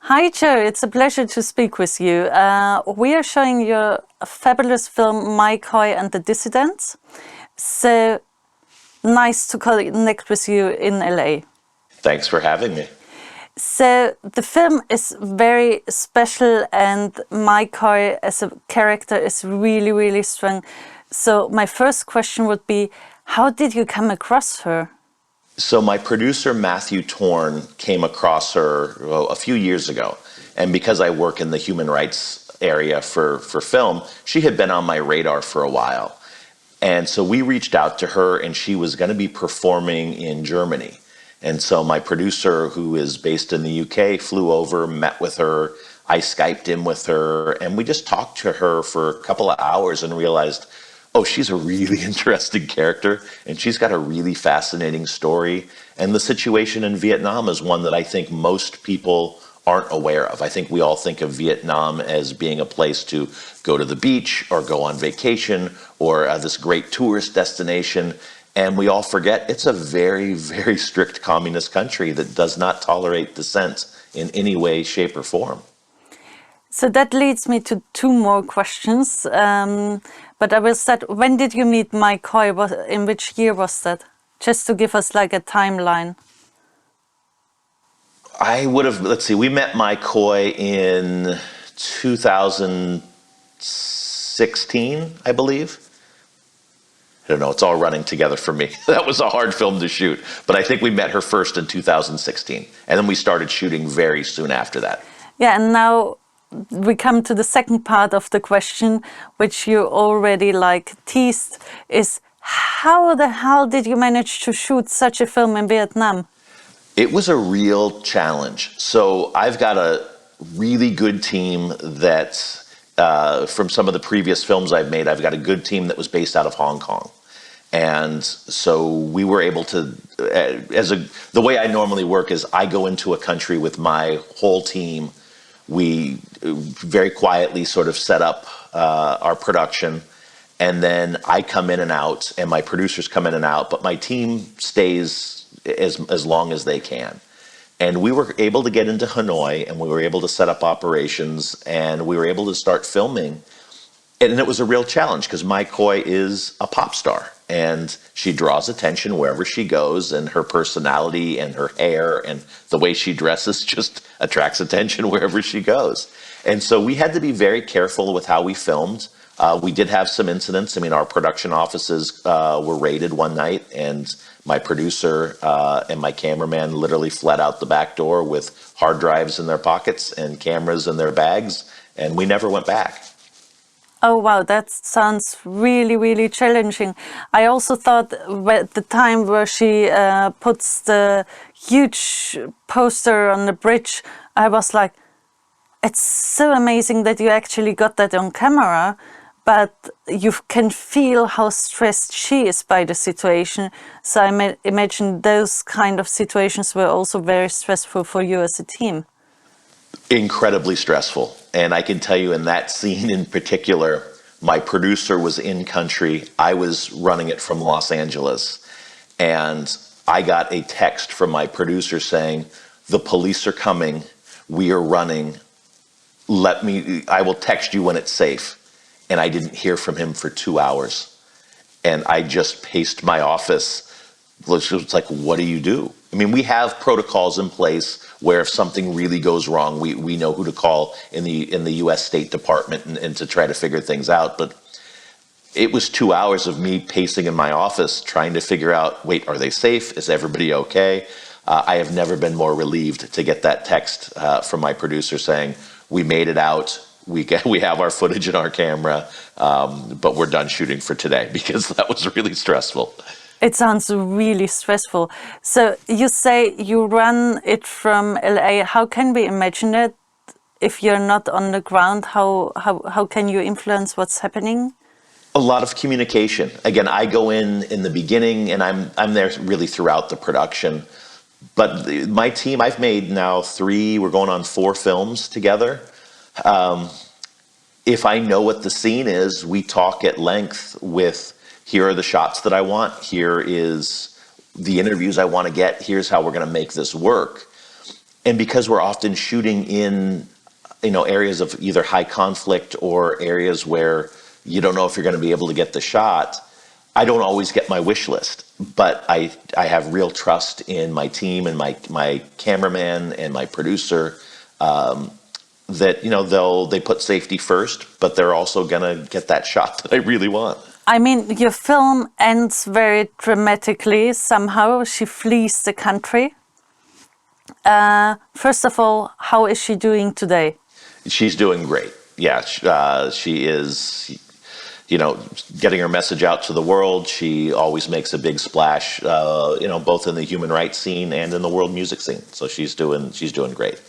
Hi, Joe. It's a pleasure to speak with you. We are showing you a fabulous film, Mai Khoi and the Dissidents. So nice to connect with you in LA. Thanks for having me. So the film is very special, and Mai Khoi as a character is really, really strong. So my first question would be, how did you come across her? So my producer, Matthew Torn, came across her a few years ago. And because I work in the human rights area for film, she had been on my radar for a while. And so we reached out to her, and she was going to be performing in Germany. And so my producer, who is based in the UK, flew over, met with her. I Skyped in with her, and we just talked to her for a couple of hours and realized, oh, she's a really interesting character, and she's got a really fascinating story. And the situation in Vietnam is one that I think most people aren't aware of. I think we all think of Vietnam as being a place to go to the beach or go on vacation or this great tourist destination. And we all forget it's a very, very strict communist country that does not tolerate dissent in any way, shape, or form. So that leads me to two more questions. But I will start. When did you meet Mai Khoi? In which year was that? Just to give us like a timeline. I would have, let's see, we met Mai Khoi in 2016, I believe. I don't know, it's all running together for me. That was a hard film to shoot, but I think we met her first in 2016. And then we started shooting very soon after that. Yeah, and now we come to the second part of the question, which you already like teased, is how the hell did you manage to shoot such a film in Vietnam? It was a real challenge. So I've got a really good team that, from some of the previous films I've made, I've got a good team that was based out of Hong Kong. And so we were able to, the way I normally work is I go into a country with my whole team. We very quietly sort of set up our production, and then I come in and out, and my producers come in and out, but my team stays as long as they can. And we were able to get into Hanoi, and we were able to set up operations, and we were able to start filming. And it was a real challenge because Mai Khoi is a pop star, and she draws attention wherever she goes, and her personality and her hair and the way she dresses just attracts attention wherever she goes. And so we had to be very careful with how we filmed. We did have some incidents. I mean, our production offices were raided one night, and my producer and my cameraman literally fled out the back door with hard drives in their pockets and cameras in their bags, and we never went back. Oh, wow, that sounds really, really challenging. I also thought at the time where she puts the huge poster on the bridge, I was like, it's so amazing that you actually got that on camera, but you can feel how stressed she is by the situation. So I imagine those kind of situations were also very stressful for you as a team. Incredibly stressful. And I can tell you in that scene in particular, my producer was in country. I was running it from Los Angeles. And I got a text from my producer saying, the police are coming. We are running. I will text you when it's safe. And I didn't hear from him for 2 hours. And I just paced my office. It's like, what do you do? I mean, we have protocols in place where if something really goes wrong, we know who to call in the U.S. State Department and to try to figure things out. But it was 2 hours of me pacing in my office trying to figure out, wait, are they safe? Is everybody okay? I have never been more relieved to get that text from my producer saying, we made it out. We have our footage in our camera, but we're done shooting for today, because that was really stressful. It sounds really stressful. So you say you run it from LA. How can we imagine it if you're not on the ground? How can you influence what's happening? A lot of communication. Again, I go in the beginning, and I'm there really throughout the production. But my team, I've made now we're going on 4 films together. If I know what the scene is, we talk at length with, here are the shots that I want, here is the interviews I want to get, here's how we're going to make this work. And because we're often shooting in, areas of either high conflict or areas where you don't know if you're going to be able to get the shot, I don't always get my wish list. But I have real trust in my team and my cameraman and my producer, that they put safety first, but they're also going to get that shot that I really want. I mean, your film ends very dramatically. Somehow she flees the country. First of all, how is she doing today? She's doing great. Yeah, she is, getting her message out to the world. She always makes a big splash, both in the human rights scene and in the world music scene. So she's doing great.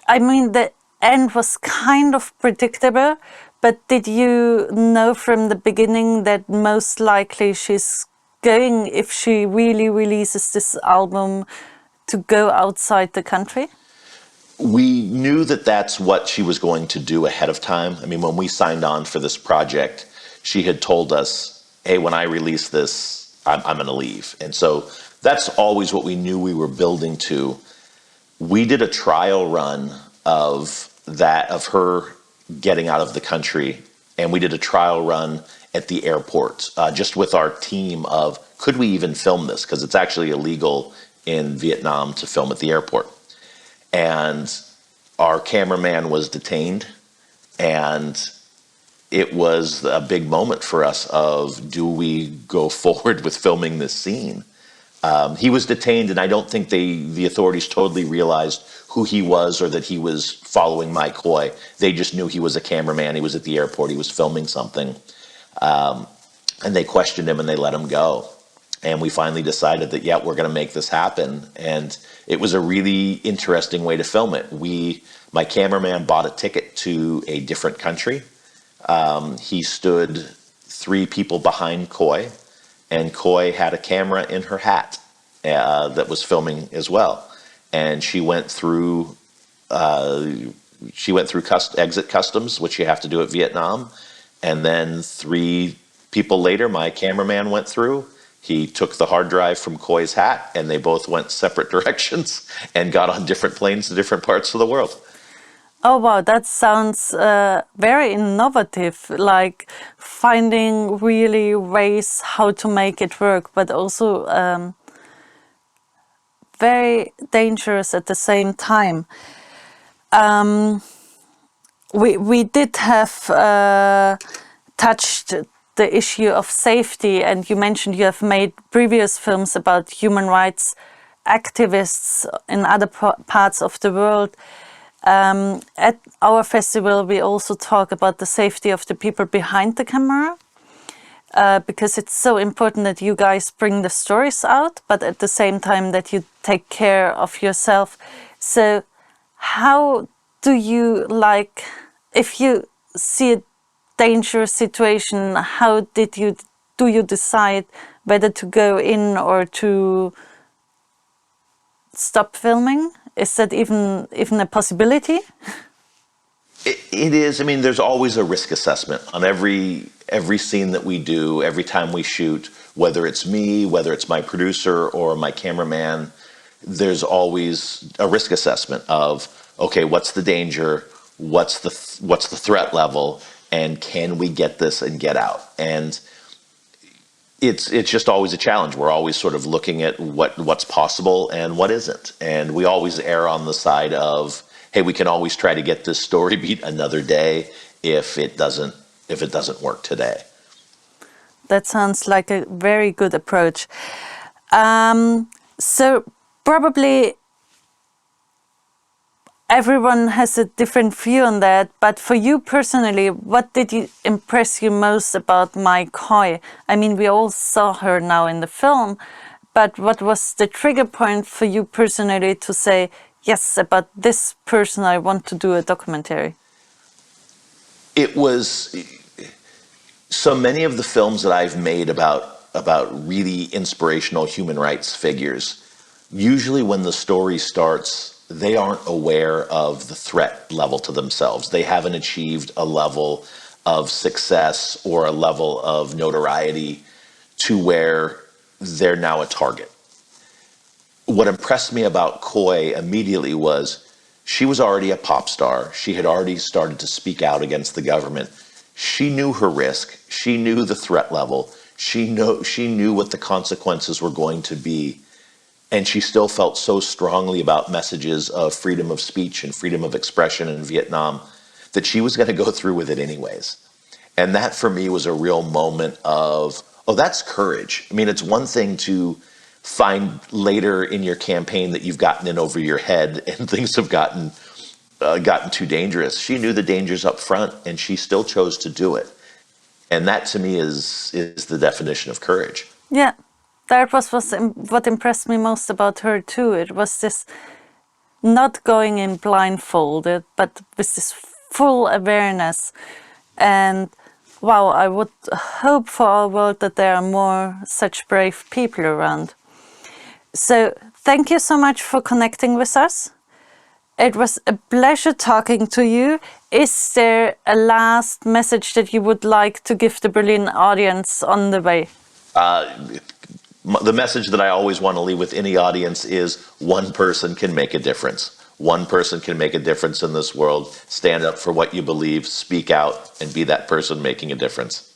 I mean, the end was kind of predictable, but did you know from the beginning that most likely she's going, if she really releases this album, to go outside the country? We knew that that's what she was going to do ahead of time. I mean, when we signed on for this project, she had told us, hey, when I release this, I'm going to leave. And so that's always what we knew we were building to. We did a trial run of her getting out of the country, and we did a trial run at the airport, just with our team of, could we even film this? Because it's actually illegal in Vietnam to film at the airport. And our cameraman was detained, and it was a big moment for us of, do we go forward with filming this scene? He was detained, and I don't think the authorities totally realized who he was or that he was following Mai Khoi. They just knew he was a cameraman. He was at the airport. He was filming something. And they questioned him, and they let him go. And we finally decided that, yeah, we're going to make this happen. And it was a really interesting way to film it. My cameraman bought a ticket to a different country. He stood 3 people behind Khoi, and Khoi had a camera in her hat that was filming as well. And she went through exit customs, which you have to do at Vietnam. And then 3 people later, my cameraman went through. He took the hard drive from Khoi's hat, and they both went separate directions and got on different planes to different parts of the world. Oh, wow, that sounds very innovative, like finding really ways how to make it work, but also very dangerous at the same time. We did have touched the issue of safety, and you mentioned you have made previous films about human rights activists in other parts of the world. At our festival, we also talk about the safety of the people behind the camera, because it's so important that you guys bring the stories out, but at the same time that you take care of yourself. So how do you, if you see a dangerous situation, how do you decide whether to go in or to stop filming? Is that even a possibility? It is. I mean, there's always a risk assessment on every scene that we do, every time we shoot, whether it's me, whether it's my producer or my cameraman. There's always a risk assessment of, okay, what's the danger? What's the threat level? And can we get this and get out? And it's just always a challenge. We're always sort of looking at what's possible and what isn't. And we always err on the side of, hey, we can always try to get this story beat another day if it doesn't work today. That sounds like a very good approach. So probably everyone has a different view on that, but for you personally, what did impress you most about Mai Khoi? I mean, we all saw her now in the film, but what was the trigger point for you personally to say, yes, about this person I want to do a documentary? It was so many of the films that I've made about really inspirational human rights figures, usually when the story starts, they aren't aware of the threat level to themselves. They haven't achieved a level of success or a level of notoriety to where they're now a target. what impressed me about Khoi immediately was she was already a pop star. She had already started to speak out against the government. She knew her risk. She knew the threat level. She knew what the consequences were going to be. And she still felt so strongly about messages of freedom of speech and freedom of expression in Vietnam that she was going to go through with it anyways. And that for me was a real moment of, oh, that's courage. I mean, it's one thing to find later in your campaign that you've gotten in over your head and things have gotten too dangerous. She knew the dangers up front and she still chose to do it. And that to me is the definition of courage. Yeah, that was what impressed me most about her too. It was this not going in blindfolded, but with this full awareness. And wow, I would hope for our world that there are more such brave people around. So thank you so much for connecting with us. It was a pleasure talking to you. Is there a last message that you would like to give the Berlin audience on the way? The message that I always want to leave with any audience is one person can make a difference. One person can make a difference in this world. Stand up for what you believe, speak out, and be that person making a difference.